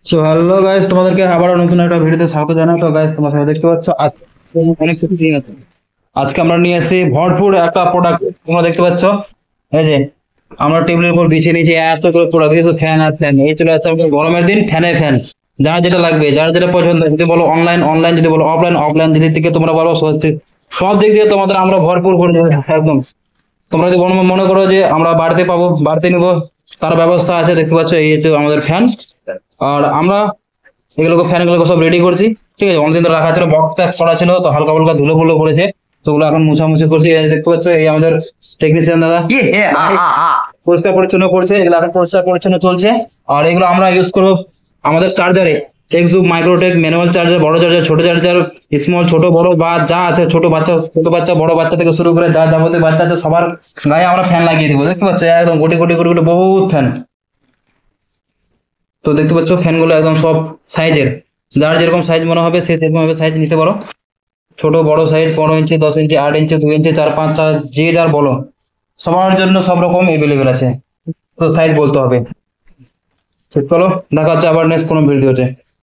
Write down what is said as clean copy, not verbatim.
So hello guys, তোমাদেরকে আবারও নতুন একটা ভিডিওতে স্বাগত জানাই। তো গাইস, তোমরা সবাই দেখতে পাচ্ছ আজকে অনেক কিছু নিয়ে আছে। আজকে আমরা নিয়ে এসেছি ভরপুর একটা প্রোডাক্ট, তোমরা দেখতে পাচ্ছ। এই যে আমরা টেবিলের উপর বিছিয়ে নিয়েছি এত করে প্রোডাক্ট, কিছু ফ্যান আর ফ্যান। এই চলে আসছে আমাদের গরমের দিন, ফ্যানে ফ্যান। যার যেটা লাগবে, যার যেটা পছন্দ, যদি বলো অনলাইন অনলাইন, যদি বলো অফলাইন অফলাইন, দিদির থেকে তোমরা বলো সব দিক দিয়ে তোমাদের আমরা ভরপুর করে দেবো একদম। তোমরা যদি মনে করো যে আমরা বাড়িতে পাবো, বাড়িতে নিবো, তার ব্যবস্থা আছে। দেখতে পাচ্ছ এই হচ্ছে আমাদের ফ্যান। আর আমরা এগুলোকে ফ্যানগুলোকে সব রেডি করছি। ঠিক আছে, অনেকদিন ধরে রাখা ছিল, বক্স প্যাক করা ছিল, তো হালকা হালকা ধুলো ফুলো পড়েছে, তো ওগুলো এখন মুছামুছি করছি। এই যে দেখতে পাচ্ছ, এই আমাদের টেকনিশিয়ান দাদা পরিষ্কার পরিচ্ছন্ন করছে, এগুলো এখন পরিষ্কার পরিচ্ছন্ন চলছে। আর এগুলো আমরা ইউজ করবো আমাদের চার্জারে, টেকজুপ মাইক্রোটেক ম্যানুয়াল চার্জার, বড় চার্জার, ছোট চার্জার, স্মল, ছোট বড় বা যা আছে, ছোট বাচ্চা বড় বাচ্চা থেকে শুরু করে যা যাবতীয় বাচ্চা আছে সবার গায়ে আমরা ফ্যান লাগিয়ে দেবো। দেখতে পাচ্ছ একদম কোটি কোটি কোটি কোটি বহুত ফ্যান। তো দেখতে পাচ্ছ ফ্যানগুলো একদম সব সাইজের, যার যেরকম সাইজ মনে হবে সে সেরকম ভাবে সাইজ নিতে পারো। ছোট বড় সাইজ, 15 ইঞ্চি, 10 ইঞ্চি, 8 ইঞ্চি, 2 ইঞ্চি, 4, 5, 4, যে যার বলো, সবার জন্য সব রকম এভেলেবেল আছে। তো সাইজ বলতে হবে। তো চলো, দেখা হচ্ছে আবার নেক্সট কোনো ভিডিওতে।